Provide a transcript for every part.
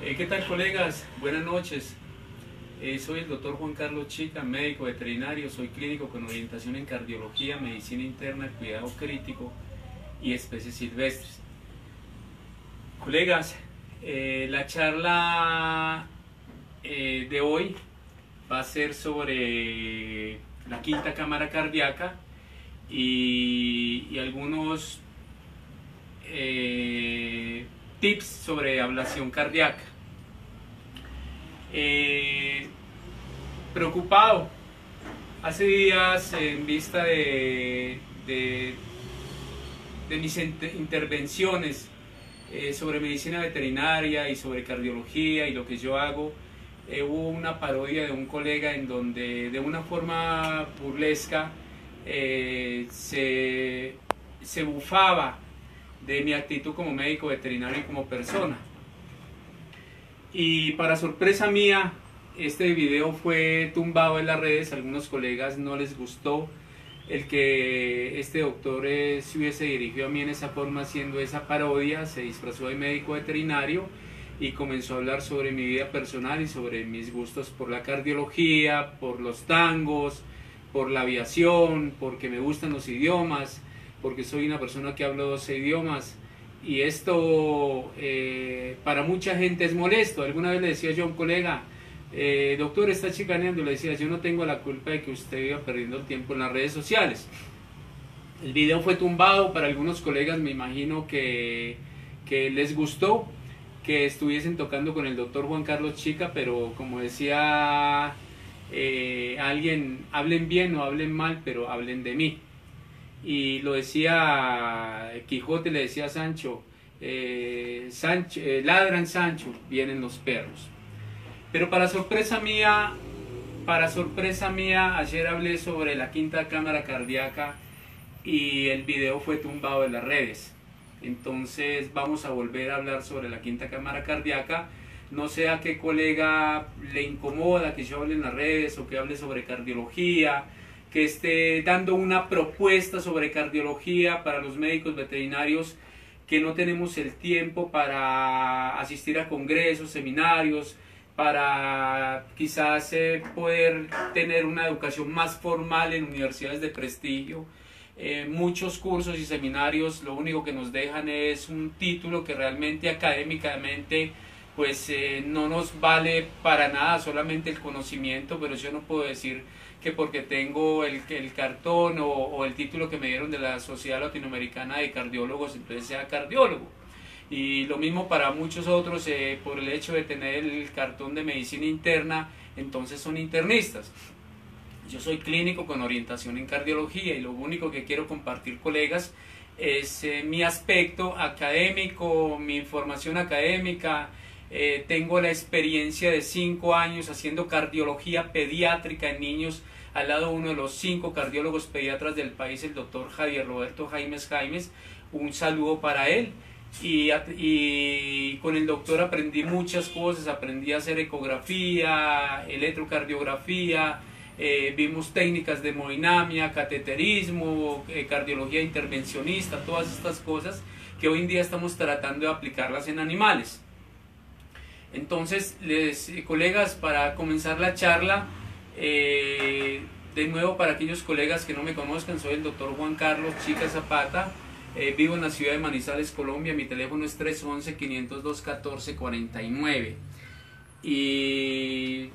¿Qué tal, colegas? Buenas noches. Soy el doctor Juan Carlos Chica, médico veterinario, soy clínico con orientación en cardiología, medicina interna, cuidado crítico y especies silvestres. Colegas, la charla de hoy va a ser sobre la quinta cámara cardíaca y algunos tips sobre ablación cardíaca. Preocupado hace días en vista de mis intervenciones sobre medicina veterinaria y sobre cardiología y lo que yo hago. Hubo una parodia de un colega en donde de una forma burlesca se bufaba de mi actitud como médico veterinario y como persona. Y para sorpresa mía, este video fue tumbado en las redes. A algunos colegas no les gustó el que este doctor se hubiese dirigido a mí en esa forma, haciendo esa parodia. Se disfrazó de médico veterinario y comenzó a hablar sobre mi vida personal y sobre mis gustos por la cardiología, por los tangos, por la aviación, porque me gustan los idiomas, porque soy una persona que habla 12 idiomas. Y esto para mucha gente es molesto. Alguna vez le decía yo a un colega, doctor, está chicaneando. Le decía, yo no tengo la culpa de que usted viva perdiendo el tiempo en las redes sociales. El video fue tumbado. Para algunos colegas me imagino que les gustó que estuviesen tocando con el doctor Juan Carlos Chica, pero como decía alguien, hablen bien o hablen mal, pero hablen de mí. Y lo decía Quijote, le decía a Sancho, ladran Sancho, vienen los perros. Pero para sorpresa mía, ayer hablé sobre la quinta cámara cardíaca y el video fue tumbado de las redes. Entonces vamos a volver a hablar sobre la quinta cámara cardíaca. No sé a qué colega le incomoda que yo hable en las redes o que hable sobre cardiología, que esté dando una propuesta sobre cardiología para los médicos veterinarios que no tenemos el tiempo para asistir a congresos, seminarios, para quizás poder tener una educación más formal en universidades de prestigio. Muchos cursos y seminarios lo único que nos dejan es un título que realmente académicamente pues no nos vale para nada, solamente el conocimiento, pero yo no puedo decir que porque tengo el cartón o el título que me dieron de la Sociedad Latinoamericana de Cardiólogos, entonces sea cardiólogo. Y lo mismo para muchos otros, por el hecho de tener el cartón de medicina interna, entonces son internistas. Yo soy clínico con orientación en cardiología y lo único que quiero compartir, colegas, es mi aspecto académico, mi información académica. Tengo la experiencia de 5 años haciendo cardiología pediátrica en niños al lado de uno de los 5 cardiólogos pediatras del país, el doctor Javier Roberto Jaimes. Un saludo para él. Y con el doctor aprendí muchas cosas, aprendí a hacer ecografía, electrocardiografía, vimos técnicas de hemodinamia, cateterismo, cardiología intervencionista, todas estas cosas que hoy en día estamos tratando de aplicarlas en animales. Entonces, colegas, para comenzar la charla, de nuevo para aquellos colegas que no me conozcan, soy el doctor Juan Carlos Chica Zapata, vivo en la ciudad de Manizales, Colombia. Mi teléfono es 311-502-1449 y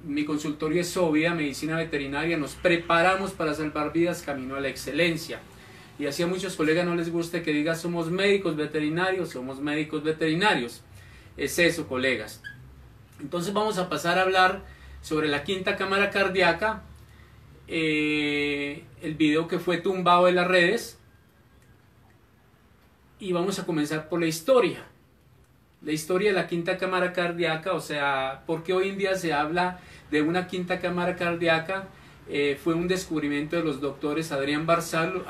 mi consultorio es Sovida, medicina veterinaria. Nos preparamos para salvar vidas, camino a la excelencia. Y así a muchos colegas no les gusta que diga somos médicos veterinarios, somos médicos veterinarios. Es eso, colegas. Entonces vamos a pasar a hablar sobre la quinta cámara cardíaca, el video que fue tumbado en las redes, y vamos a comenzar por la historia de la quinta cámara cardíaca. O sea, ¿por qué hoy en día se habla de una quinta cámara cardíaca? Fue un descubrimiento de los doctores Adrián Barcelo,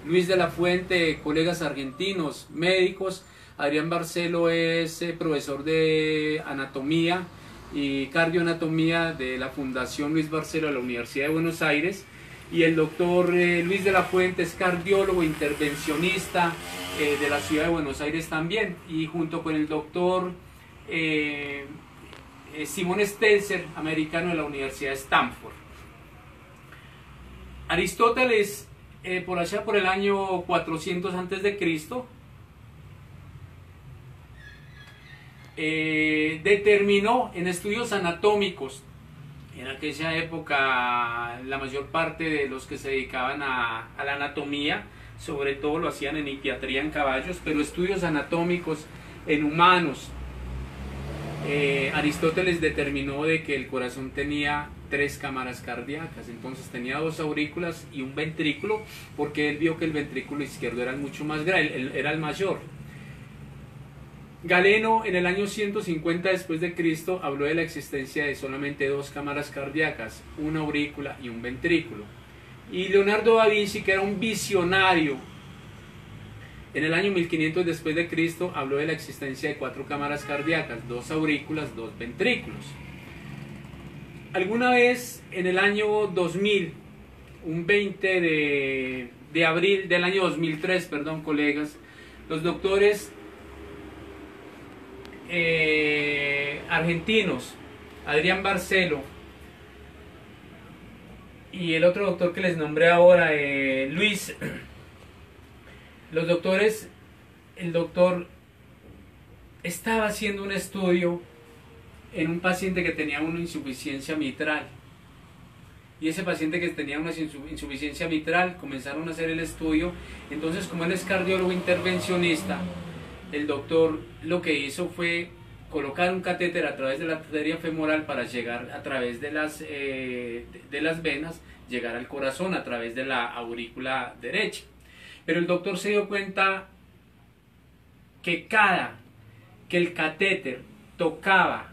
Luis de la Fuente, colegas argentinos, médicos. Adrián Barcelo es profesor de anatomía y cardioanatomía de la Fundación Luis Barcelo de la Universidad de Buenos Aires, y el doctor Luis de la Fuente es cardiólogo intervencionista de la ciudad de Buenos Aires también, y junto con el doctor Simon Stelzer, americano de la Universidad de Stanford. Aristóteles, por allá por el año 400 antes de Cristo, determinó en estudios anatómicos. En aquella época la mayor parte de los que se dedicaban a la anatomía, sobre todo lo hacían en hipiatría en caballos, pero estudios anatómicos en humanos. Aristóteles determinó de que el corazón tenía 3 cámaras cardíacas, entonces tenía 2 aurículas y un ventrículo, porque él vio que el ventrículo izquierdo era mucho más grande, era el mayor. Galeno en el año 150 después de Cristo habló de la existencia de solamente 2 cámaras cardíacas, una aurícula y un ventrículo. Y Leonardo da Vinci, que era un visionario, en el año 1500 después de Cristo habló de la existencia de 4 cámaras cardíacas, 2 aurículas, 2 ventrículos. Alguna vez en el año 2000, un 20 de abril del año 2003, perdón colegas, los doctores argentinos, Adrián Barcelo y el otro doctor que les nombré ahora, Luis, los doctores, el doctor estaba haciendo un estudio en un paciente que tenía una insuficiencia mitral, y ese paciente que tenía una insuficiencia mitral comenzaron a hacer el estudio. Entonces, como él es cardiólogo intervencionista, el doctor lo que hizo fue colocar un catéter a través de la arteria femoral para llegar a través de las venas, llegar al corazón a través de la aurícula derecha. Pero el doctor se dio cuenta que que el catéter tocaba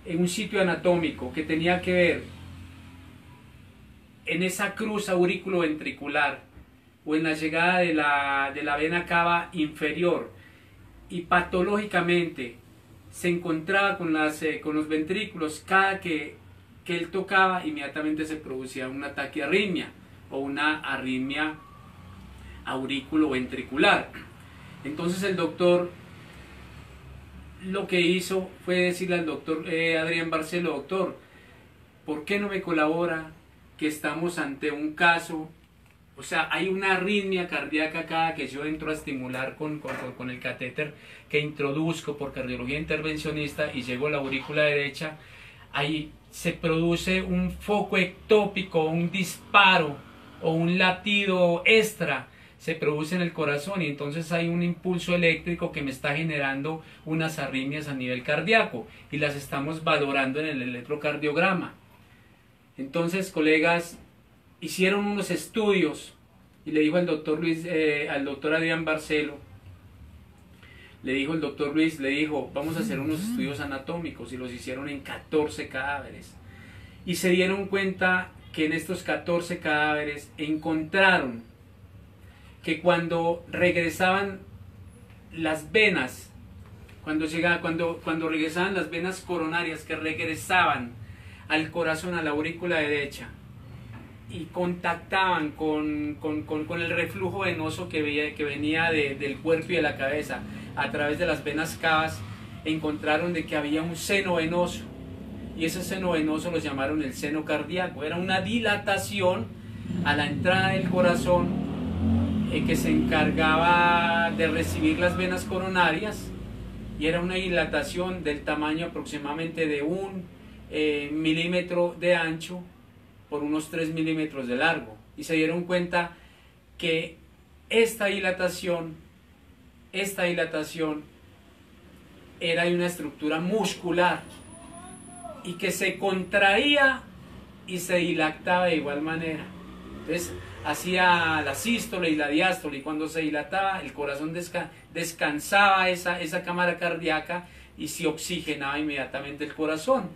en un sitio anatómico que tenía que ver en esa cruz auriculoventricular o en la llegada de la vena cava inferior, y patológicamente se encontraba con los ventrículos, cada que él tocaba inmediatamente se producía una taquiarritmia o una arritmia auriculoventricular. Entonces el doctor lo que hizo fue decirle al doctor Adrián Barcelo: doctor, ¿por qué no me colabora que estamos ante un caso? O sea, hay una arritmia cardíaca cada que yo entro a estimular con el catéter que introduzco por cardiología intervencionista y llego a la aurícula derecha. Ahí se produce un foco ectópico, un disparo o un latido extra, se produce en el corazón, y entonces hay un impulso eléctrico que me está generando unas arritmias a nivel cardíaco y las estamos valorando en el electrocardiograma. Entonces, colegas, hicieron unos estudios y le dijo al doctor al doctor Adrián Barcelo, le dijo el doctor Luis, vamos a hacer unos estudios anatómicos, y los hicieron en 14 cadáveres. Y se dieron cuenta que en estos 14 cadáveres encontraron que cuando regresaban las venas, cuando regresaban las venas coronarias que regresaban al corazón, a la aurícula derecha, y contactaban con el reflujo venoso que venía del cuerpo y de la cabeza a través de las venas cavas, encontraron de que había un seno venoso, y ese seno venoso lo llamaron el seno cardíaco. Era una dilatación a la entrada del corazón que se encargaba de recibir las venas coronarias, y era una dilatación del tamaño aproximadamente de 1 milímetro de ancho por unos 3 milímetros de largo, y se dieron cuenta que esta dilatación era de una estructura muscular y que se contraía y se dilataba de igual manera. Entonces hacía la sístole y la diástole, y cuando se dilataba el corazón descansaba esa cámara cardíaca y se oxigenaba inmediatamente el corazón.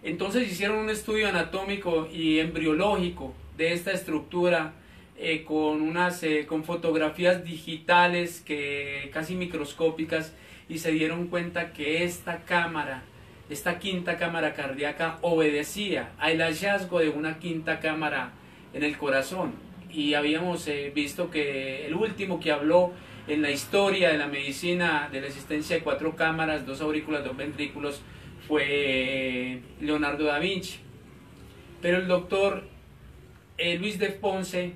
Entonces hicieron un estudio anatómico y embriológico de esta estructura con fotografías digitales casi microscópicas, y se dieron cuenta que esta quinta cámara cardíaca obedecía al hallazgo de una quinta cámara en el corazón. Y habíamos visto que el último que habló en la historia de la medicina de la existencia de 4 cámaras, 2 aurículas, 2 ventrículos, fue Leonardo da Vinci. Pero el doctor Luis de Ponce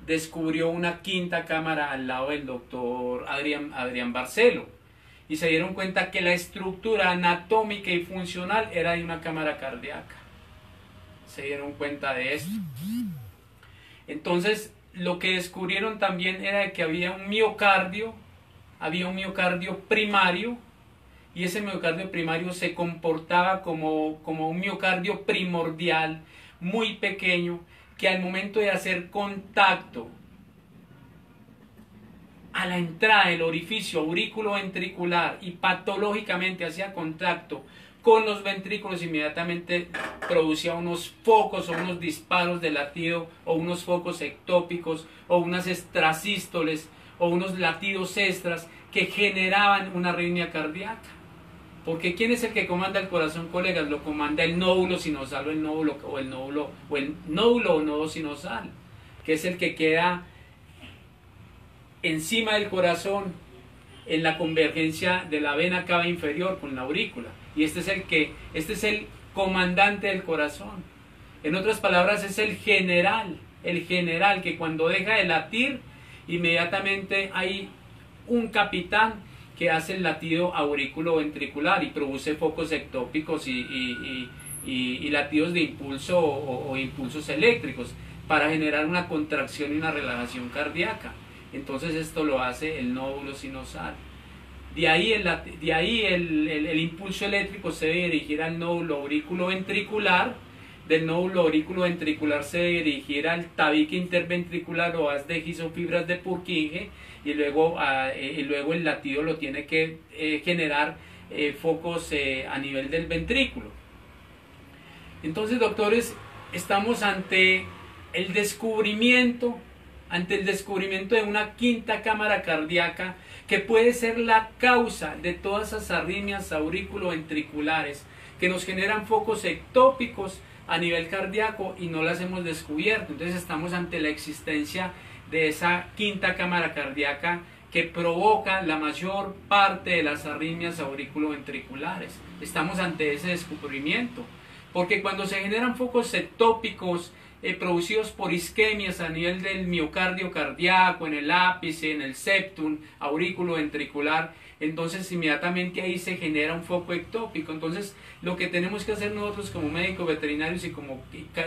descubrió una 5ª cámara al lado del doctor Adrián Barcelo, y se dieron cuenta que la estructura anatómica y funcional era de una cámara cardíaca. Se dieron cuenta de esto. Entonces, lo que descubrieron también era que había un miocardio primario, y ese miocardio primario se comportaba como un miocardio primordial, muy pequeño, que al momento de hacer contacto a la entrada del orificio aurículo-ventricular y patológicamente hacía contacto con los ventrículos, inmediatamente producía unos focos o unos disparos de latido, o unos focos ectópicos, o unas extrasístoles, o unos latidos extras que generaban una arritmia cardíaca. Porque ¿quién es el que comanda el corazón, colegas? Lo comanda el nódulo sinosal o el nódulo o nodo sinosal, que es el que queda encima del corazón en la convergencia de la vena cava inferior con la aurícula, y este es el comandante del corazón. En otras palabras, es el general que cuando deja de latir, inmediatamente hay un capitán que hace el latido auriculoventricular y produce focos ectópicos y latidos de impulso o impulsos eléctricos para generar una contracción y una relajación cardíaca. Entonces esto lo hace el nódulo sinosal. De ahí el impulso eléctrico se debe dirigir al nódulo auriculoventricular. Del nódulo auriculoventricular se debe dirigir al tabique interventricular o haz de His o fibras de Purkinje, y luego el latido lo tiene que generar focos a nivel del ventrículo. Entonces, doctores, estamos ante el descubrimiento de una 5ª cámara cardíaca que puede ser la causa de todas esas arritmias auriculoventriculares que nos generan focos ectópicos a nivel cardíaco y no las hemos descubierto. Entonces estamos ante la existencia de esa 5ª cámara cardíaca que provoca la mayor parte de las arritmias auriculoventriculares. Estamos ante ese descubrimiento, porque cuando se generan focos ectópicos producidos por isquemias a nivel del miocardio cardíaco, en el ápice, en el septum auriculoventricular, entonces inmediatamente ahí se genera un foco ectópico. Entonces lo que tenemos que hacer nosotros como médicos veterinarios y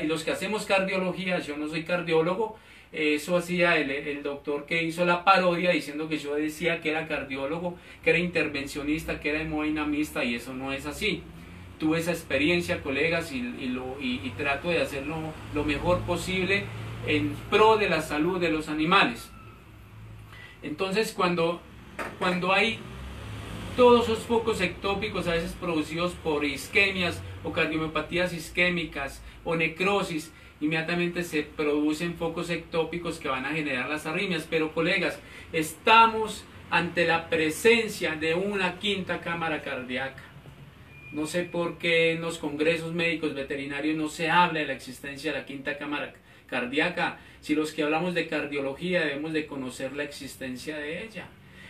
los que hacemos cardiología, yo no soy cardiólogo, eso hacía el doctor que hizo la parodia diciendo que yo decía que era cardiólogo, que era intervencionista, que era hemodinamista, y eso no es así. Tuve esa experiencia, colegas, y trato de hacerlo lo mejor posible en pro de la salud de los animales. Entonces cuando hay todos esos focos ectópicos, a veces producidos por isquemias o cardiomiopatías isquémicas o necrosis, inmediatamente se producen focos ectópicos que van a generar las arritmias. Pero, colegas, estamos ante la presencia de una 5ª cámara cardíaca. No sé por qué en los congresos médicos veterinarios no se habla de la existencia de la 5ª cámara cardíaca, si los que hablamos de cardiología debemos de conocer la existencia de ella.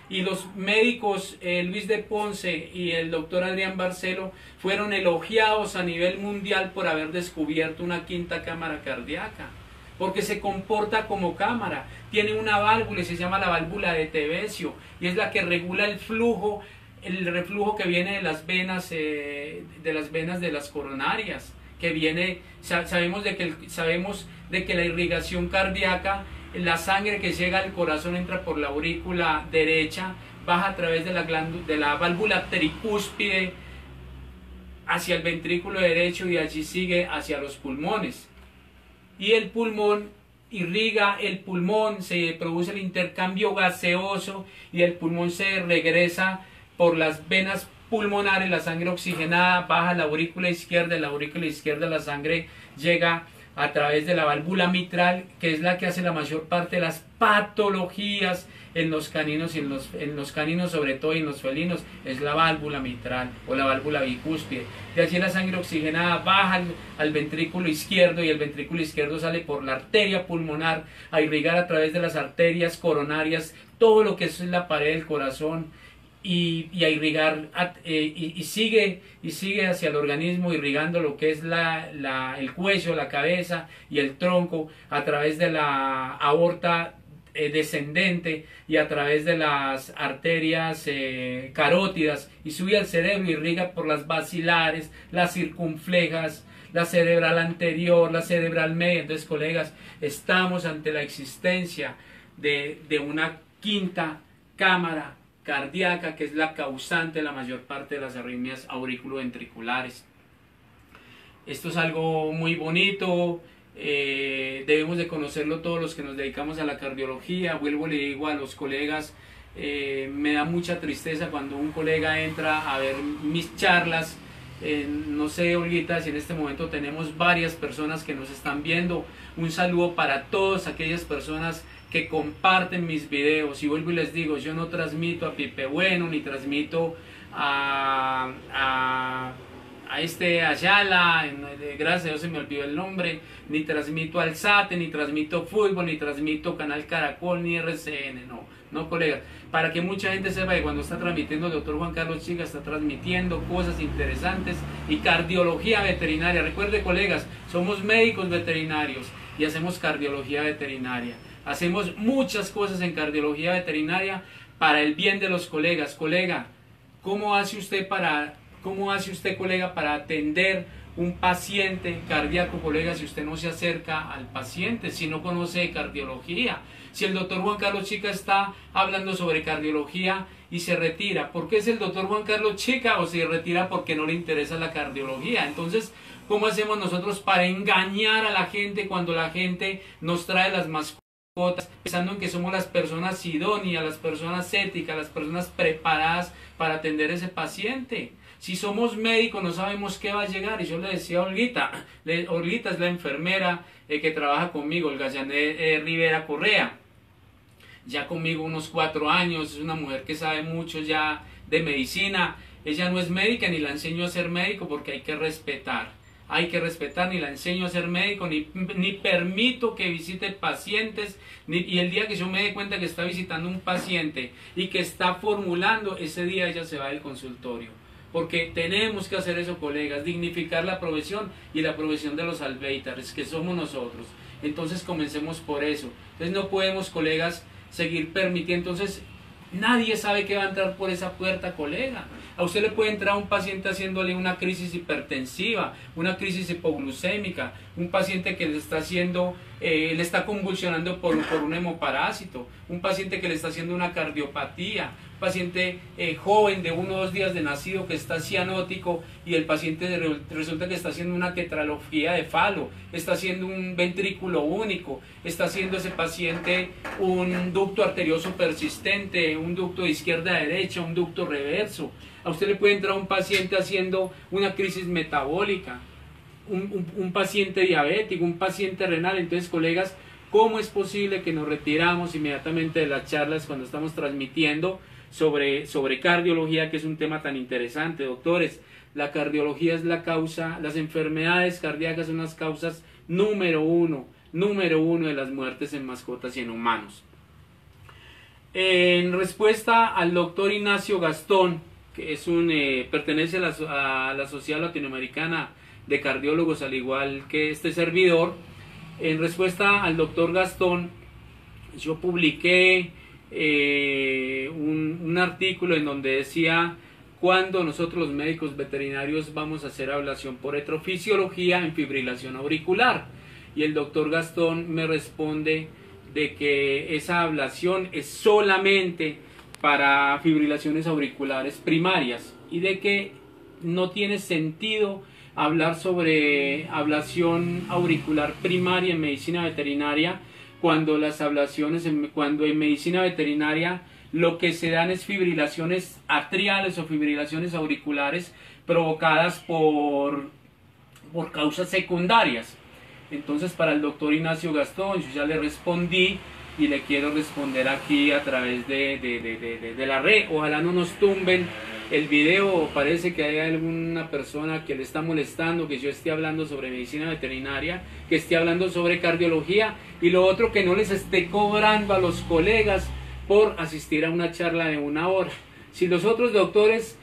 Y los médicos Luis de Ponce y el doctor Adrián Barcelo fueron elogiados a nivel mundial por haber descubierto una 5ª cámara cardíaca, porque se comporta como cámara, tiene una válvula y se llama la válvula de Tevesio, y es la que regula el reflujo que viene de las venas de las coronarias, que viene, sabemos de que la irrigación cardíaca, la sangre que llega al corazón entra por la aurícula derecha, baja a través de la válvula tricúspide hacia el ventrículo derecho y allí sigue hacia los pulmones. Y el pulmón irriga el pulmón, se produce el intercambio gaseoso y el pulmón se regresa por las venas pulmonares, la sangre oxigenada baja a la aurícula izquierda, la sangre llega a través de la válvula mitral, que es la que hace la mayor parte de las patologías en los caninos y en los caninos sobre todo, y en los felinos, es la válvula mitral o la válvula bicúspide. De allí la sangre oxigenada baja al ventrículo izquierdo, y el ventrículo izquierdo sale por la arteria pulmonar a irrigar a través de las arterias coronarias todo lo que es la pared del corazón, y a irrigar y sigue hacia el organismo, irrigando lo que es el cuello, la cabeza y el tronco a través de la aorta descendente y a través de las arterias carótidas, y sube al cerebro y irriga por las basilares, las circunflejas, la cerebral anterior, la cerebral media. Entonces, colegas, estamos ante la existencia de una quinta cámara cardíaca, que es la causante de la mayor parte de las arritmias auriculoventriculares. Esto es algo muy bonito, debemos de conocerlo todos los que nos dedicamos a la cardiología. Vuelvo y le digo a los colegas, me da mucha tristeza cuando un colega entra a ver mis charlas. No sé, Olguita, si en este momento tenemos varias personas que nos están viendo. Un saludo para todas aquellas personas que comparten mis videos, y vuelvo y les digo, yo no transmito a Pipe Bueno, ni transmito a Ayala, gracias a Dios se me olvidó el nombre, ni transmito al SATE, ni transmito fútbol, ni transmito Canal Caracol, ni RCN, no colegas, para que mucha gente sepa que cuando está transmitiendo el doctor Juan Carlos Chica, está transmitiendo cosas interesantes y cardiología veterinaria. Recuerde, colegas, somos médicos veterinarios y hacemos cardiología veterinaria. Hacemos muchas cosas en cardiología veterinaria para el bien de los colegas. Colega, ¿cómo hace usted, colega, para atender un paciente cardíaco, colega, si usted no se acerca al paciente, si no conoce cardiología? Si el doctor Juan Carlos Chica está hablando sobre cardiología y se retira, ¿por qué es el doctor Juan Carlos Chica? O se retira porque no le interesa la cardiología. Entonces, ¿cómo hacemos nosotros para engañar a la gente cuando la gente nos trae las mascotas, pensando en que somos las personas idóneas, las personas éticas, las personas preparadas para atender a ese paciente? Si somos médicos no sabemos qué va a llegar. Y yo le decía a Olguita, Olguita es la enfermera que trabaja conmigo, Olga Janet Rivera Correa, ya conmigo unos 4 años, es una mujer que sabe mucho ya de medicina. Ella no es médica, ni la enseño a ser médico, porque hay que respetar, ni la enseño a ser médico, ni permito que visite pacientes, y el día que yo me dé cuenta que está visitando un paciente y que está formulando, ese día ella se va del consultorio. Porque tenemos que hacer eso, colegas, dignificar la profesión y la profesión de los albéitares, que somos nosotros. Entonces comencemos por eso. Entonces no podemos, colegas, seguir permitiendo. Entonces nadie sabe que va a entrar por esa puerta, colega. A usted le puede entrar un paciente haciéndole una crisis hipertensiva, una crisis hipoglucémica, un paciente que le está haciendo, le está convulsionando por un hemoparásito, un paciente que le está haciendo una cardiopatía, un paciente joven de 1 o 2 días de nacido que está cianótico, y el paciente resulta que está haciendo una tetralogía de Fallot, está haciendo un ventrículo único, está haciendo ese paciente un ducto arterioso persistente, un ducto de izquierda a derecha, un ducto reverso. A usted le puede entrar un paciente haciendo una crisis metabólica, un paciente diabético, un paciente renal. Entonces, colegas, ¿cómo es posible que nos retiramos inmediatamente de las charlas cuando estamos transmitiendo sobre cardiología, que es un tema tan interesante? Doctores, la cardiología es la causa, las enfermedades cardíacas son las causas número uno de las muertes en mascotas y en humanos. En respuesta al doctor Ignacio Gastón, que es pertenece a la Sociedad Latinoamericana de Cardiólogos, al igual que este servidor, en respuesta al doctor Gastón, yo publiqué un artículo en donde decía cuándo nosotros los médicos veterinarios vamos a hacer ablación por electrofisiología en fibrilación auricular, y el doctor Gastón me responde de que esa ablación es solamente para fibrilaciones auriculares primarias, y de que no tiene sentido hablar sobre ablación auricular primaria en medicina veterinaria, cuando las ablaciones, cuando en medicina veterinaria lo que se dan es fibrilaciones atriales o fibrilaciones auriculares provocadas por causas secundarias. Entonces, para el doctor Ignacio Gastón, yo ya le respondí y le quiero responder aquí a través de la red. Ojalá no nos tumben el video. Parece que hay alguna persona que le está molestando que yo esté hablando sobre medicina veterinaria, que esté hablando sobre cardiología, y lo otro, que no les esté cobrando a los colegas por asistir a una charla de 1 hora. Si los otros doctores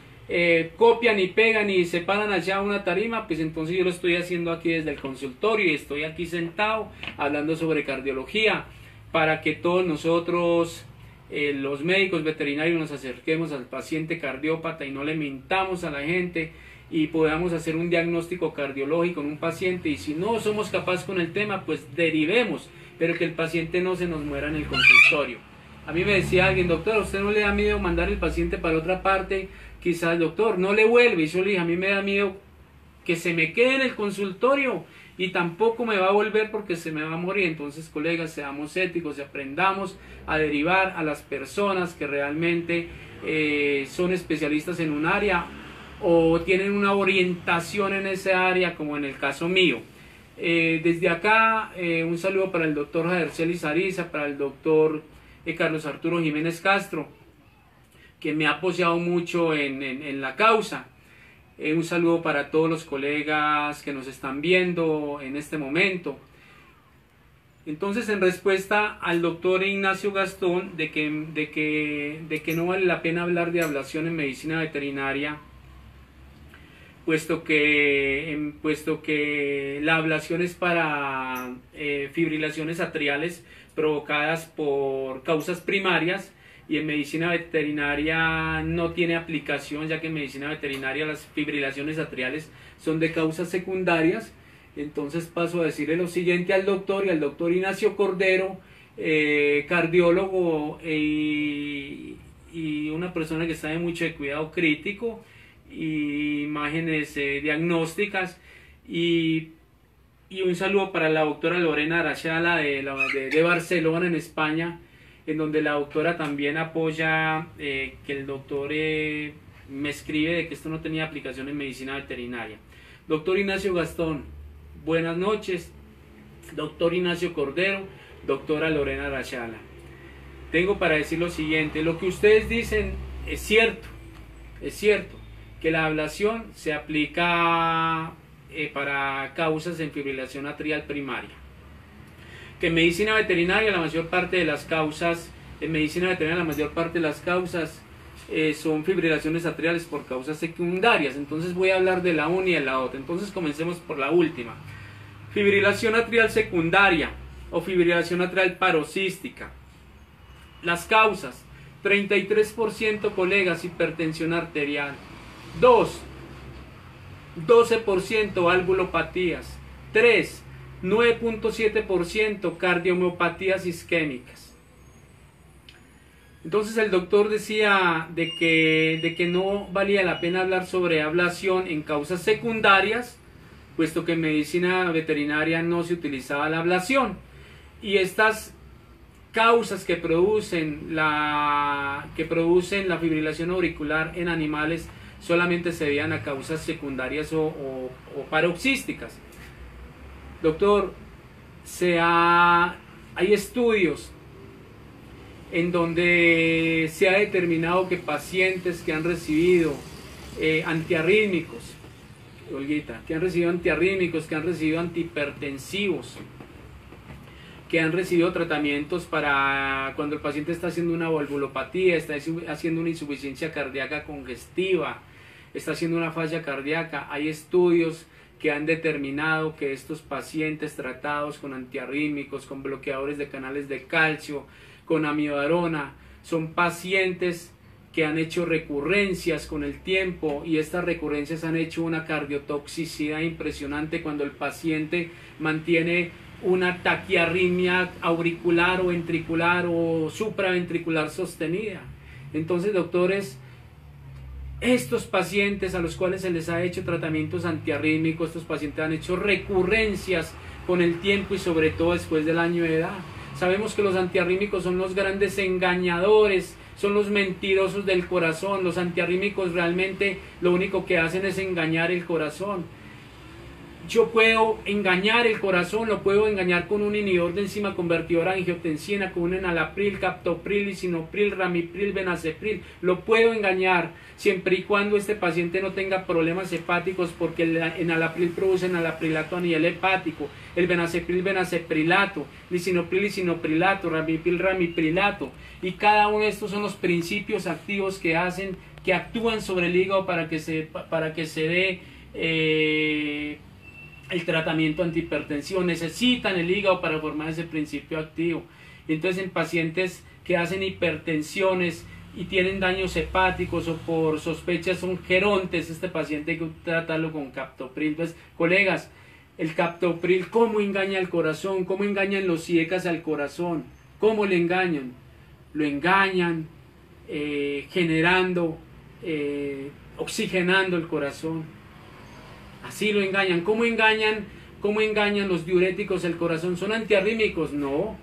copian y pegan y se paran allá a una tarima, pues entonces yo lo estoy haciendo aquí desde el consultorio y estoy aquí sentado hablando sobre cardiología, para que todos nosotros, los médicos veterinarios, nos acerquemos al paciente cardiópata y no le mintamos a la gente y podamos hacer un diagnóstico cardiológico en un paciente, y si no somos capaces con el tema, pues derivemos, pero que el paciente no se nos muera en el consultorio. A mí me decía alguien: doctor, ¿a usted no le da miedo mandar el paciente para otra parte? Quizás el doctor no le vuelve. Y yo le dije: a mí me da miedo que se me quede en el consultorio y tampoco me va a volver porque se me va a morir. Entonces, colegas, seamos éticos y aprendamos a derivar a las personas que realmente son especialistas en un área o tienen una orientación en esa área, como en el caso mío. Desde acá, un saludo para el doctor Jadercelis Ariza, para el doctor Carlos Arturo Jiménez Castro, que me ha apoyado mucho en la causa. Un saludo para todos los colegas que nos están viendo en este momento. Entonces, en respuesta al doctor Ignacio Gastón de que no vale la pena hablar de ablación en medicina veterinaria, puesto que la ablación es para fibrilaciones atriales provocadas por causas primarias, y en medicina veterinaria no tiene aplicación, ya que en medicina veterinaria las fibrilaciones atriales son de causas secundarias. Entonces paso a decirle lo siguiente al doctor Ignacio Cordero, cardiólogo y una persona que sabe mucho de cuidado crítico y imágenes diagnósticas, y un saludo para la doctora Lorena Arachala de Barcelona, en España, en donde la doctora también apoya que el doctor me escribe de que esto no tenía aplicación en medicina veterinaria. Doctor Ignacio Gastón, buenas noches. Doctor Ignacio Cordero, doctora Lorena Arachala. Tengo para decir lo siguiente: lo que ustedes dicen es cierto, que la ablación se aplica para causas en fibrilación atrial primaria. Que en medicina veterinaria la mayor parte de las causas, son fibrilaciones atriales por causas secundarias. Entonces voy a hablar de la una y de la otra. Entonces comencemos por la última. Fibrilación atrial secundaria o fibrilación atrial paroxística. Las causas: 33%, colegas, hipertensión arterial. 12% valvulopatías. 9.7% cardiomiopatías isquémicas. Entonces el doctor decía de que no valía la pena hablar sobre ablación en causas secundarias, puesto que en medicina veterinaria no se utilizaba la ablación, y estas causas que producen la fibrilación auricular en animales solamente se debían a causas secundarias o paroxísticas. Doctor, hay estudios en donde se ha determinado que pacientes que han recibido antiarrítmicos, Olguita, que han recibido antihipertensivos, que han recibido tratamientos para cuando el paciente está haciendo una valvulopatía, está haciendo una insuficiencia cardíaca congestiva, está haciendo una falla cardíaca. Hay estudios que han determinado que estos pacientes tratados con antiarrítmicos, con bloqueadores de canales de calcio, con amiodarona, son pacientes que han hecho recurrencias con el tiempo, y estas recurrencias han hecho una cardiotoxicidad impresionante cuando el paciente mantiene una taquiarritmia auricular o ventricular o supraventricular sostenida. Entonces, doctores, estos pacientes a los cuales se les ha hecho tratamientos antiarrítmicos, estos pacientes han hecho recurrencias con el tiempo y sobre todo después del año de edad. Sabemos que los antiarrítmicos son los grandes engañadores, son los mentirosos del corazón. Los antiarrítmicos realmente lo único que hacen es engañar el corazón. yo puedo engañar el corazón, lo puedo engañar con un inhibidor de enzima convertidora de angiotensina, con un enalapril, captopril, lisinopril, ramipril, benacepril. Lo puedo engañar siempre y cuando este paciente no tenga problemas hepáticos, porque el enalapril produce enalaprilato a nivel hepático, el benacepril, benaceprilato, lisinopril, lisinoprilato, ramipril, ramiprilato. Y cada uno de estos son los principios activos que actúan sobre el hígado para que se dé el tratamiento antihipertensivo. Necesitan el hígado para formar ese principio activo. Entonces, en pacientes que hacen hipertensiones y tienen daños hepáticos o por sospecha son gerontes, este paciente hay que tratarlo con captopril. Entonces, colegas, el captopril, ¿cómo engaña al corazón? ¿Cómo engañan los IECAS al corazón? ¿Cómo le engañan? Lo engañan oxigenando el corazón. Así lo engañan. ¿Cómo engañan los diuréticos el corazón? ¿Son antiarrítmicos? No.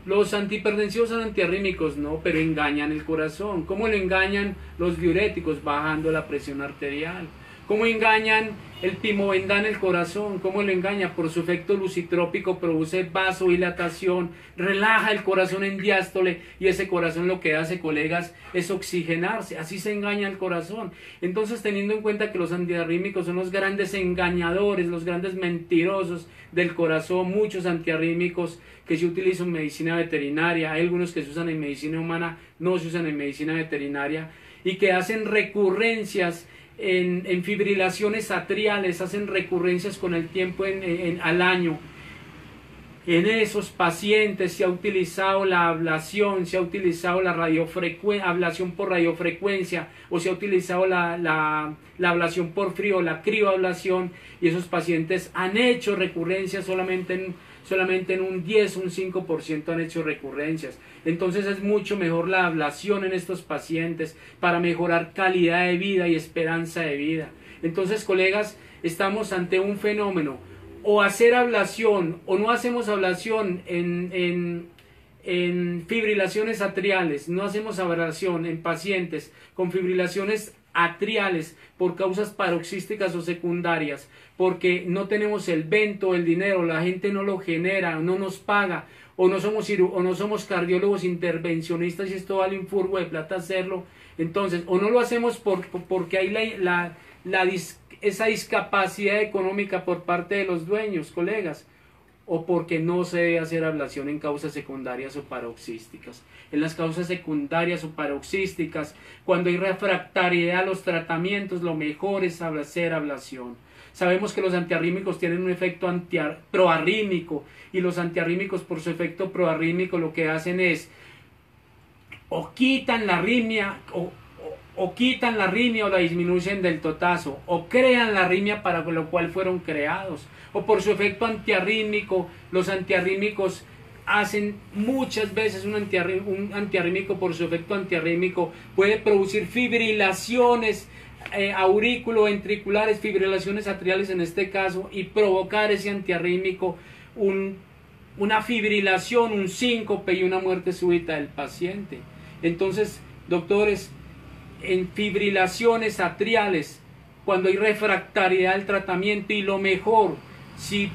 Los antihipertensivos son antiarrítmicos, no, pero engañan el corazón. ¿Cómo lo engañan los diuréticos? Bajando la presión arterial. ¿Cómo engañan el pimovendán el corazón? ¿Cómo lo engaña? Por su efecto lucitrópico produce vasodilatación, relaja el corazón en diástole y ese corazón lo que hace, colegas, es oxigenarse. Así se engaña el corazón. Entonces, teniendo en cuenta que los antiarrítmicos son los grandes engañadores, los grandes mentirosos del corazón, muchos antiarrítmicos que se utilizan en medicina veterinaria, hay algunos que se usan en medicina humana, no se usan en medicina veterinaria, y que hacen recurrencias en fibrilaciones atriales, hacen recurrencias con el tiempo al año. En esos pacientes se ha utilizado la ablación, se ha utilizado la ablación por radiofrecuencia, o se ha utilizado la ablación por frío, la crioablación, y esos pacientes han hecho recurrencias solamente en un 10, un 5% han hecho recurrencias. Entonces es mucho mejor la ablación en estos pacientes para mejorar calidad de vida y esperanza de vida. Entonces, colegas, estamos ante un fenómeno: o hacer ablación o no hacemos ablación en fibrilaciones atriales, no hacemos ablación en pacientes con fibrilaciones atriales por causas paroxísticas o secundarias, porque no tenemos el vento, el dinero, la gente no lo genera, no nos paga, o no somos cardiólogos intervencionistas y esto vale un furgo de plata hacerlo. Entonces, o no lo hacemos porque hay esa discapacidad económica por parte de los dueños, colegas, o porque no se debe hacer ablación en causas secundarias o paroxísticas. En las causas secundarias o paroxísticas, cuando hay refractariedad a los tratamientos, lo mejor es hacer ablación. Sabemos que los antiarrítmicos tienen un efecto proarrítmico, y los antiarrítmicos por su efecto proarrítmico lo que hacen es o quitan la arritmia o la disminuyen del totazo, o crean la arritmia para lo cual fueron creados, o por su efecto antiarrítmico. Los antiarrítmicos hacen muchas veces un antiarrítmico por su efecto antiarrítmico puede producir fibrilaciones auriculoventriculares, fibrilaciones atriales en este caso, y provocar ese antiarrítmico una fibrilación, un síncope y una muerte súbita del paciente. Entonces, doctores, en fibrilaciones atriales, cuando hay refractariedad al tratamiento, y lo mejor, si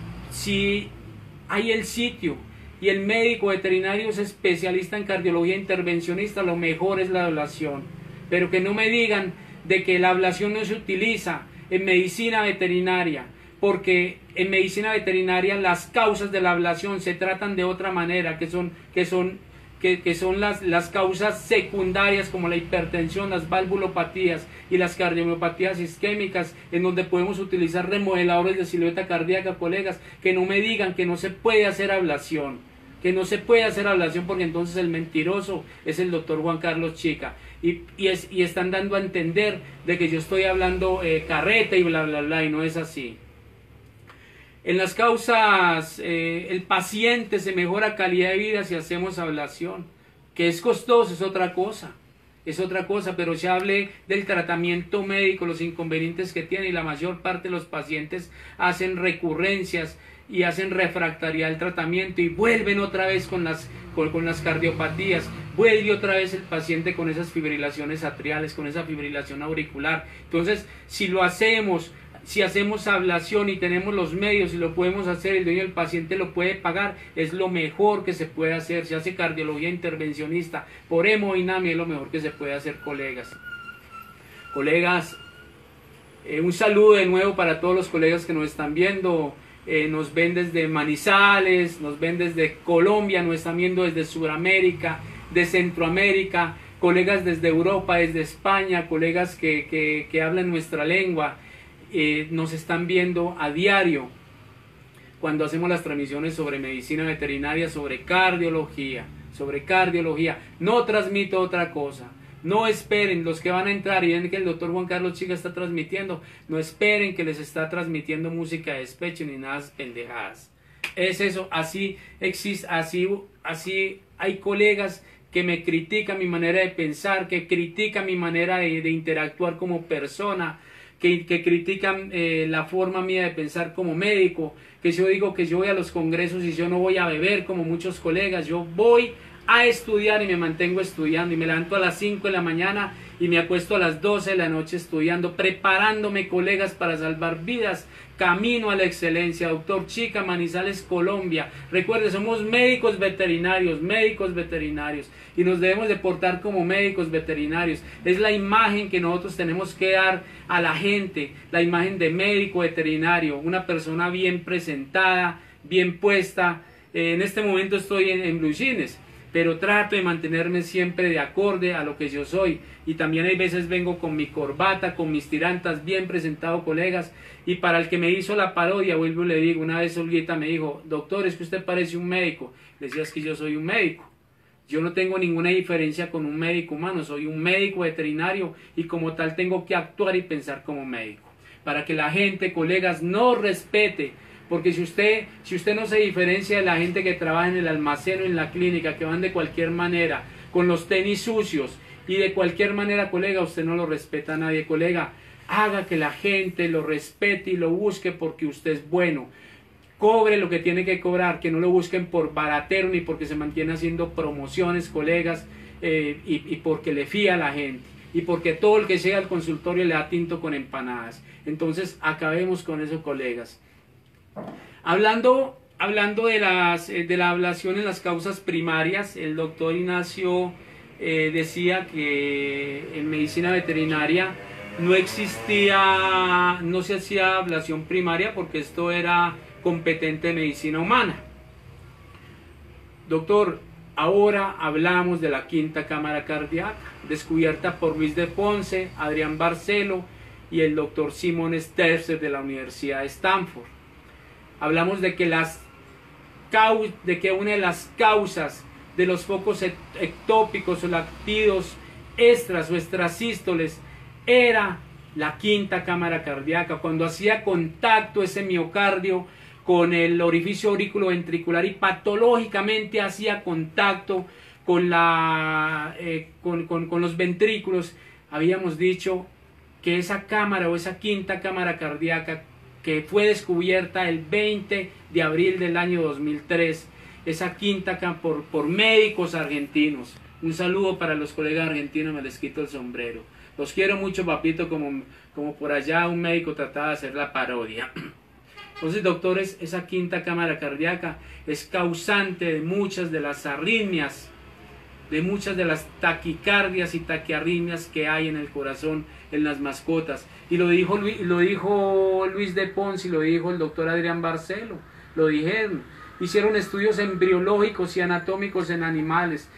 hay el sitio y el médico veterinario es especialista en cardiología intervencionista, lo mejor es la ablación. Pero que no me digan de que la ablación no se utiliza en medicina veterinaria, porque en medicina veterinaria las causas de la ablación se tratan de otra manera, que son las causas secundarias, como la hipertensión, las valvulopatías y las cardiomiopatías isquémicas, en donde podemos utilizar remodeladores de silueta cardíaca, colegas. Que no me digan que no se puede hacer ablación, porque entonces el mentiroso es el doctor Juan Carlos Chica, y están dando a entender de que yo estoy hablando carreta y bla bla bla, y no es así. En las causas, el paciente se mejora calidad de vida si hacemos ablación. Que es costoso, es otra cosa, pero se hable del tratamiento médico, los inconvenientes que tiene, y la mayor parte de los pacientes hacen recurrencias y hacen refractariedad al tratamiento y vuelven otra vez con las cardiopatías, vuelve otra vez el paciente con esas fibrilaciones atriales, con esa fibrilación auricular. Entonces, si lo hacemos si hacemos ablación y tenemos los medios y lo podemos hacer, el dueño del paciente lo puede pagar, es lo mejor que se puede hacer. Se hace cardiología intervencionista por hemodinamia, es lo mejor que se puede hacer, colegas. Colegas, un saludo de nuevo para todos los colegas que nos están viendo. Nos ven desde Manizales, nos ven desde Colombia, nos están viendo desde Sudamérica, de Centroamérica, colegas desde Europa, desde España, colegas que hablan nuestra lengua. Nos están viendo a diario cuando hacemos las transmisiones sobre medicina veterinaria, sobre cardiología. No transmito otra cosa. No esperen, los que van a entrar y ven que el doctor Juan Carlos Chica está transmitiendo, no esperen que les está transmitiendo música de despecho ni nada de pendejadas. Es eso, así existe, así hay colegas que me critican mi manera de pensar, que critican mi manera de interactuar como persona, que critican la forma mía de pensar como médico, que yo digo que yo voy a los congresos y yo no voy a beber como muchos colegas, yo voy a estudiar y me mantengo estudiando y me levanto a las 5 de la mañana y me acuesto a las 12 de la noche estudiando, preparándome, colegas, para salvar vidas, camino a la excelencia. Doctor Chica, Manizales, Colombia. Recuerde, somos médicos veterinarios y nos debemos de portar como médicos veterinarios. Es la imagen que nosotros tenemos que dar a la gente, la imagen de médico veterinario, una persona bien presentada, bien puesta. En este momento estoy en blue jeans, pero trato de mantenerme siempre de acorde a lo que yo soy, y también hay veces vengo con mi corbata, con mis tirantas, bien presentado, colegas. Y para el que me hizo la parodia, vuelvo y le digo, una vez Olguita me dijo: doctor, es que usted parece un médico. Le decía: es que yo soy un médico, yo no tengo ninguna diferencia con un médico humano, soy un médico veterinario y como tal tengo que actuar y pensar como médico, para que la gente, colegas, nos respete. Porque si usted no se diferencia de la gente que trabaja en el almacén o en la clínica, que van de cualquier manera, con los tenis sucios, y de cualquier manera, colega, usted no lo respeta a nadie, colega. Haga que la gente lo respete y lo busque porque usted es bueno. Cobre lo que tiene que cobrar, que no lo busquen por baratero ni porque se mantiene haciendo promociones, colegas, y porque le fía a la gente. Y porque todo el que llega al consultorio le da tinto con empanadas. Entonces, acabemos con eso, colegas. Hablando de la ablación en las causas primarias, el doctor Ignacio decía que en medicina veterinaria no se hacía ablación primaria porque esto era competente de medicina humana. Doctor, ahora hablamos de la quinta cámara cardíaca, descubierta por Luis de Ponce, Adrián Barcelo y el doctor Simon Sterzer de la Universidad de Stanford. Hablamos de que una de las causas de los focos ectópicos o lactidos extras o extrasístoles era la quinta cámara cardíaca, cuando hacía contacto ese miocardio con el orificio auriculoventricular y patológicamente hacía contacto con los ventrículos. Habíamos dicho que esa cámara o esa quinta cámara cardíaca, que fue descubierta el 20 de abril del año 2003, esa quinta por médicos argentinos. Un saludo para los colegas argentinos, me les quito el sombrero. Los quiero mucho, papito, como por allá un médico trataba de hacer la parodia. Entonces, doctores, esa quinta cámara cardíaca es causante de muchas de las arritmias, de muchas de las taquicardias y taquiarritmias que hay en el corazón en las mascotas. Y lo dijo Luis de Ponce y lo dijo el doctor Adrián Barcelo, lo dijeron. Hicieron estudios embriológicos y anatómicos en animales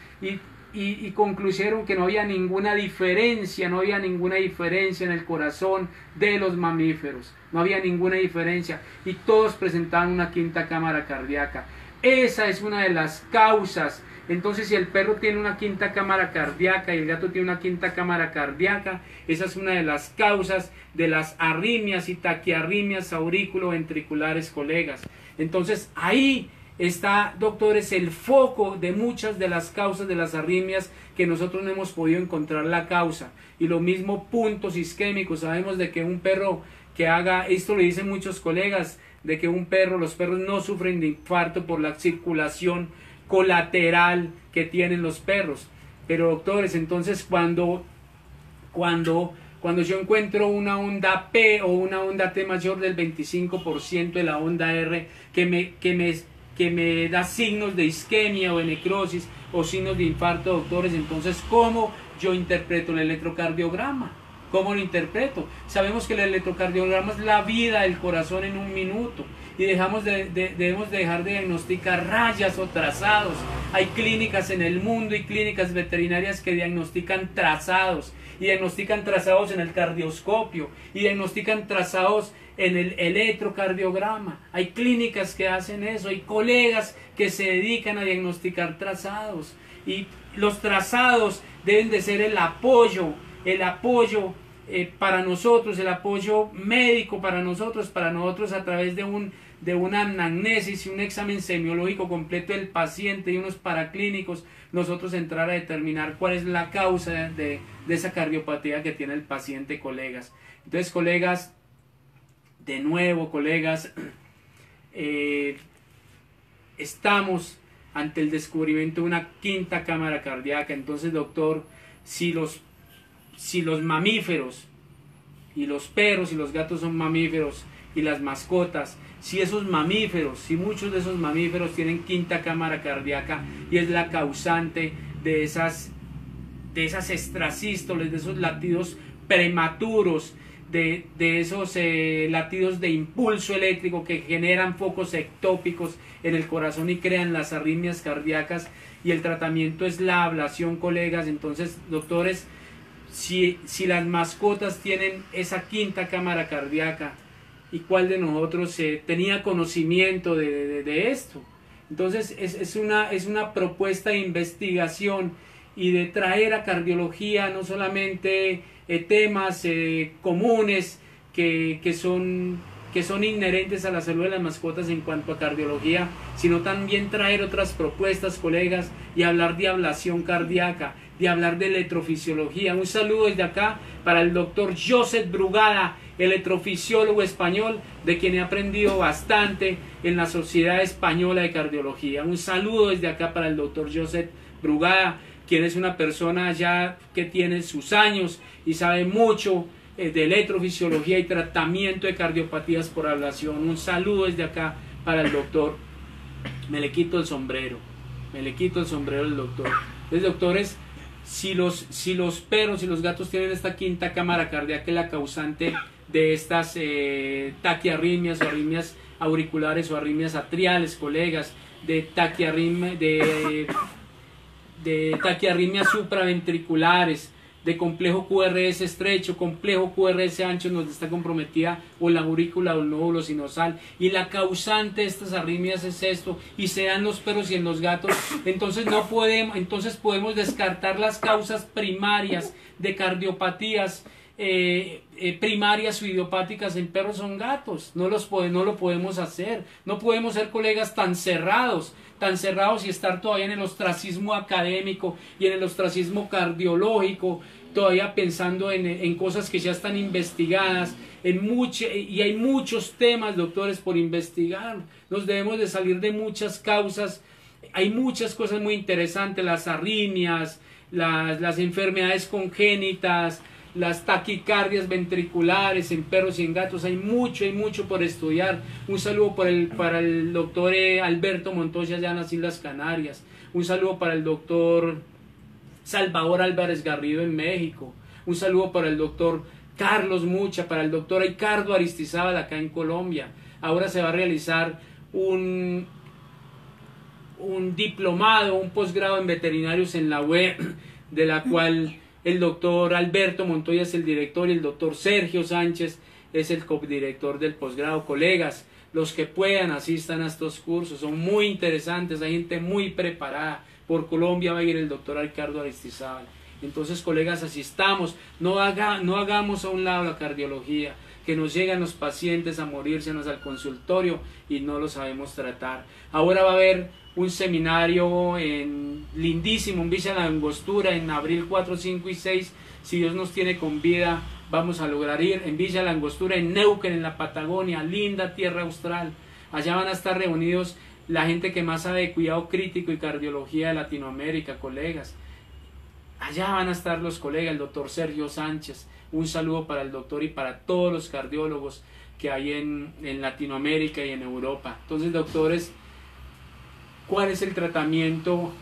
y concluyeron que no había ninguna diferencia en el corazón de los mamíferos, no había ninguna diferencia, y todos presentaban una quinta cámara cardíaca. Esa es una de las causas. Entonces, si el perro tiene una quinta cámara cardíaca y el gato tiene una quinta cámara cardíaca, esa es una de las causas de las arritmias y taquiarritmias auriculoventriculares, colegas. Entonces, ahí está, doctores, el foco de muchas de las causas de las arritmias que nosotros no hemos podido encontrar la causa. Y lo mismo, puntos isquémicos. Sabemos de que un perro que haga, esto lo dicen muchos colegas, de que los perros no sufren de infarto por la circulación colateral que tienen los perros. Pero, doctores, entonces cuando Cuando yo encuentro una onda P o una onda T mayor del 25% de la onda R que me da signos de isquemia o de necrosis o signos de infarto, doctores, entonces ¿cómo yo interpreto el electrocardiograma? ¿Cómo lo interpreto? Sabemos que el electrocardiograma es la vida del corazón en un minuto y debemos dejar de diagnosticar rayas o trazados. Hay clínicas en el mundo y clínicas veterinarias que diagnostican trazados y diagnostican trazados en el cardioscopio y diagnostican trazados en el electrocardiograma. Hay clínicas que hacen eso, hay colegas que se dedican a diagnosticar trazados y los trazados deben de ser el apoyo para nosotros, el apoyo médico para nosotros a través de una anamnesis y un examen semiológico completo del paciente y unos paraclínicos, nosotros entrar a determinar cuál es la causa de esa cardiopatía que tiene el paciente, colegas. Entonces, colegas, de nuevo, colegas, estamos ante el descubrimiento de una quinta cámara cardíaca. Entonces, doctor, si los mamíferos y los perros y los gatos son mamíferos y las mascotas, si muchos de esos mamíferos tienen quinta cámara cardíaca y es la causante de esas extrasístoles, de esos latidos prematuros, de esos latidos de impulso eléctrico que generan focos ectópicos en el corazón y crean las arritmias cardíacas, y el tratamiento es la ablación, colegas. Entonces, doctores, si las mascotas tienen esa quinta cámara cardíaca, ¿y cuál de nosotros tenía conocimiento de esto? Entonces es una propuesta de investigación y de traer a cardiología no solamente temas comunes que son inherentes a la salud de las mascotas en cuanto a cardiología, sino también traer otras propuestas, colegas, y hablar de ablación cardíaca, de hablar de electrofisiología. Un saludo desde acá para el doctor Josep Brugada, electrofisiólogo español, de quien he aprendido bastante en la Sociedad Española de Cardiología. Un saludo desde acá para el doctor Josep Brugada, quien es una persona ya que tiene sus años y sabe mucho de electrofisiología y tratamiento de cardiopatías por ablación. Un saludo desde acá para el doctor. Me le quito el sombrero del doctor. Entonces, doctores, si los perros y los gatos tienen esta quinta cámara cardíaca, es la causante de estas taquiarritmias o arritmias auriculares o arritmias atriales, colegas, de taquiarritmias supraventriculares, de complejo QRS estrecho, complejo QRS ancho, donde está comprometida o la aurícula o el nódulo sinusal, y la causante de estas arritmias es esto, y se dan en los perros y en los gatos. Entonces podemos descartar las causas primarias de cardiopatías primarias o idiopáticas en perros o en gatos. No lo podemos hacer. No podemos ser, colegas, tan cerrados y estar todavía en el ostracismo académico y en el ostracismo cardiológico, todavía pensando en cosas que ya están investigadas, y hay muchos temas, doctores, por investigar. Nos debemos de salir de muchas causas. Hay muchas cosas muy interesantes, las arritmias, las enfermedades congénitas, las taquicardias ventriculares en perros y en gatos. Hay mucho por estudiar. Un saludo para el doctor Alberto Montoya, allá en las Islas Canarias. Un saludo para el doctor Salvador Álvarez Garrido en México. Un saludo para el doctor Carlos Mucha, para el doctor Ricardo Aristizábal acá en Colombia. Ahora se va a realizar un diplomado, un posgrado en veterinarios en la UE, de la cual el doctor Alberto Montoya es el director y el doctor Sergio Sánchez es el codirector del posgrado. Colegas, los que puedan asistan a estos cursos, son muy interesantes, hay gente muy preparada. Por Colombia va a ir el doctor Ricardo Aristizábal. Entonces, colegas, asistamos, no hagamos a un lado la cardiología, que nos llegan los pacientes a morirsenos al consultorio y no lo sabemos tratar. Ahora va a haber un seminario lindísimo en Villa La Angostura en abril 4, 5 y 6. Si Dios nos tiene con vida, vamos a lograr ir en Villa La Angostura, en Neuquén, en la Patagonia, linda tierra austral. Allá van a estar reunidos la gente que más sabe de cuidado crítico y cardiología de Latinoamérica, colegas. Allá van a estar los colegas, el doctor Sergio Sánchez. Un saludo para el doctor y para todos los cardiólogos que hay en Latinoamérica y en Europa. Entonces, doctores, ¿cuál es el tratamiento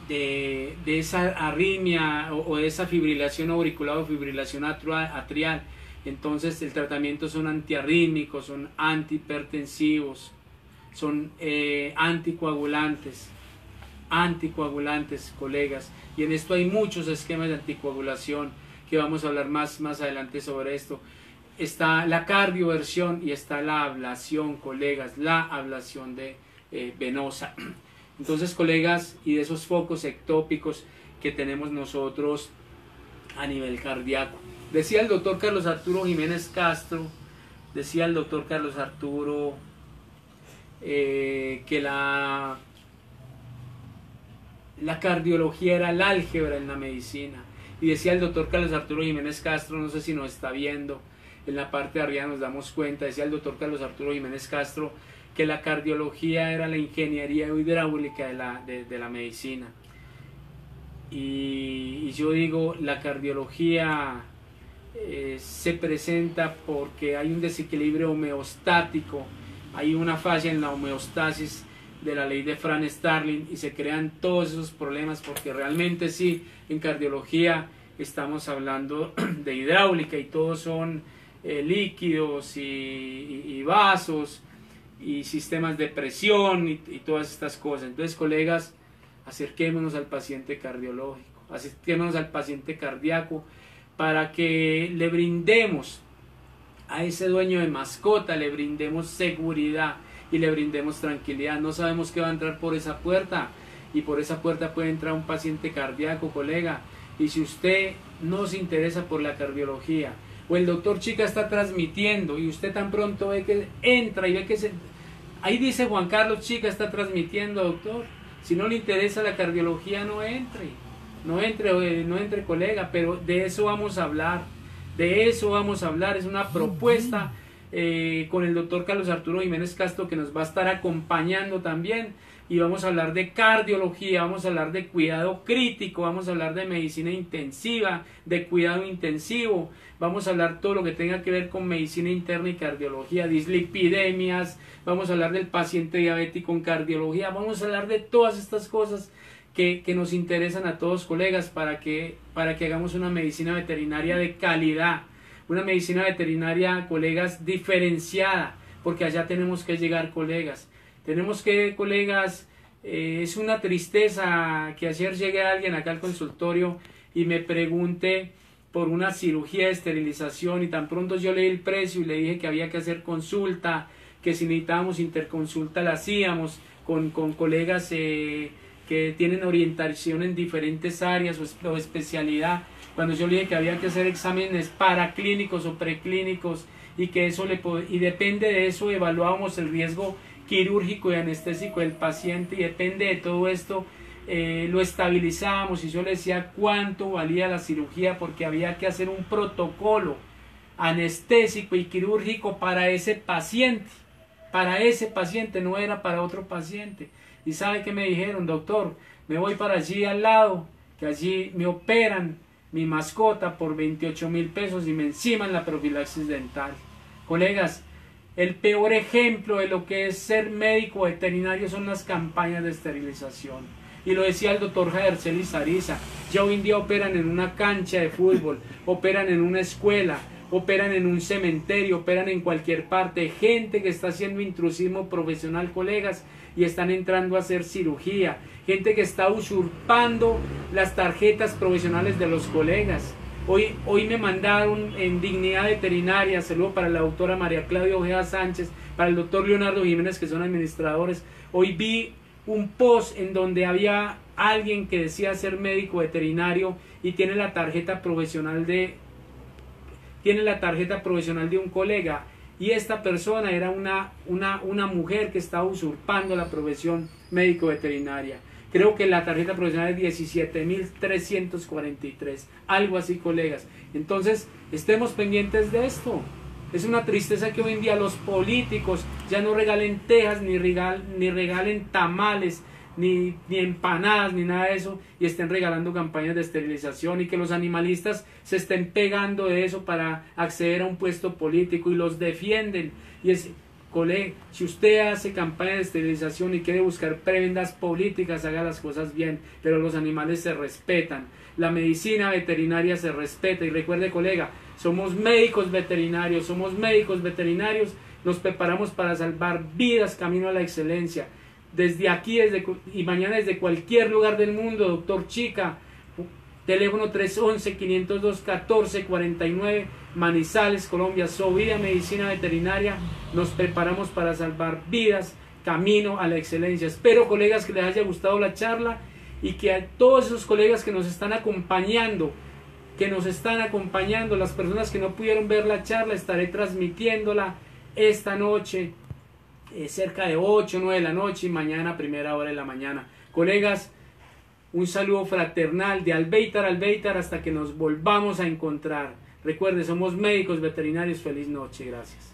de esa arritmia o de esa fibrilación auricular o fibrilación atrial? Entonces, el tratamiento son antiarrítmicos, son antihipertensivos, son anticoagulantes, colegas. Y en esto hay muchos esquemas de anticoagulación que vamos a hablar más adelante sobre esto. Está la cardioversión y está la ablación, colegas, la ablación venosa. Entonces, colegas, y de esos focos ectópicos que tenemos nosotros a nivel cardíaco. Decía el doctor Carlos Arturo Jiménez Castro, que la cardiología era el álgebra en la medicina. Y decía el doctor Carlos Arturo Jiménez Castro, no sé si nos está viendo, en la parte de arriba nos damos cuenta, decía el doctor Carlos Arturo Jiménez Castro, que la cardiología era la ingeniería hidráulica de la medicina. Y yo digo, la cardiología se presenta porque hay un desequilibrio homeostático, hay una falla en la homeostasis de la ley de Franz Starling y se crean todos esos problemas, porque realmente sí, en cardiología estamos hablando de hidráulica y todos son líquidos y vasos y sistemas de presión y todas estas cosas. Entonces, colegas, acerquémonos al paciente cardiológico, acerquémonos al paciente cardíaco para que le brindemos a ese dueño de mascota, le brindemos seguridad y le brindemos tranquilidad. No sabemos qué va a entrar por esa puerta, y por esa puerta puede entrar un paciente cardíaco, colega. Y si usted no se interesa por la cardiología, o el doctor Chica está transmitiendo y usted tan pronto ve que entra y ve que ahí dice Juan Carlos Chica está transmitiendo, doctor, si no le interesa la cardiología, no entre, colega. Pero de eso vamos a hablar, es una propuesta con el doctor Carlos Arturo Jiménez Castro, que nos va a estar acompañando también, y vamos a hablar de cardiología, vamos a hablar de cuidado crítico, vamos a hablar de medicina intensiva, de cuidado intensivo, vamos a hablar todo lo que tenga que ver con medicina interna y cardiología, dislipidemias, vamos a hablar del paciente diabético en cardiología, vamos a hablar de todas estas cosas que nos interesan a todos, colegas, para que hagamos una medicina veterinaria de calidad, una medicina veterinaria, colegas, diferenciada, porque allá tenemos que llegar, colegas. Colegas, es una tristeza que ayer llegue alguien acá al consultorio y me pregunte por una cirugía de esterilización, y tan pronto yo leí el precio y le dije que había que hacer consulta, que si necesitábamos interconsulta la hacíamos con colegas que tienen orientación en diferentes áreas o especialidad. Cuando yo le dije que había que hacer exámenes paraclínicos o preclínicos, y que eso y depende de eso evaluábamos el riesgo quirúrgico y anestésico del paciente, y depende de todo esto lo estabilizábamos, y yo le decía cuánto valía la cirugía, porque había que hacer un protocolo anestésico y quirúrgico para ese paciente, no era para otro paciente. Y ¿sabe qué me dijeron? Doctor, me voy para allí al lado, que allí me operan mi mascota por 28.000 pesos y me enciman la profilaxis dental. Colegas, el peor ejemplo de lo que es ser médico veterinario son las campañas de esterilización. Y lo decía el doctor Jaerceli Sariza, ya hoy en día operan en una cancha de fútbol, operan en una escuela, operan en un cementerio, operan en cualquier parte, gente que está haciendo intrusismo profesional, colegas, y están entrando a hacer cirugía, gente que está usurpando las tarjetas profesionales de los colegas. Hoy me mandaron en Dignidad Veterinaria, saludo para la doctora María Claudia Ojeda Sánchez, para el doctor Leonardo Jiménez, que son administradores. Hoy vi un post en donde había alguien que decía ser médico veterinario y tiene la tarjeta profesional de un colega, y esta persona era una mujer que estaba usurpando la profesión médico veterinaria. Creo que la tarjeta profesional es 17.343, algo así, colegas. Entonces, estemos pendientes de esto. Es una tristeza que hoy en día los políticos ya no regalen tejas, ni regalen tamales, ni empanadas, ni nada de eso, y estén regalando campañas de esterilización, y que los animalistas se estén pegando de eso para acceder a un puesto político y los defienden. Y es, colega, si usted hace campaña de esterilización y quiere buscar prebendas políticas, haga las cosas bien, pero los animales se respetan, la medicina veterinaria se respeta. Y recuerde, colega, somos médicos veterinarios, nos preparamos para salvar vidas camino a la excelencia. Desde aquí y mañana desde cualquier lugar del mundo, doctor Chica, teléfono 311-502-1449, Manizales, Colombia, Sovida Medicina Veterinaria, nos preparamos para salvar vidas camino a la excelencia. Espero, colegas, que les haya gustado la charla y que a todos esos colegas que nos están acompañando, las personas que no pudieron ver la charla, estaré transmitiéndola esta noche, cerca de 8 o 9 de la noche, y mañana a primera hora de la mañana. Colegas, un saludo fraternal de Albeitar a Albeitar hasta que nos volvamos a encontrar. Recuerde, somos médicos veterinarios. Feliz noche, gracias.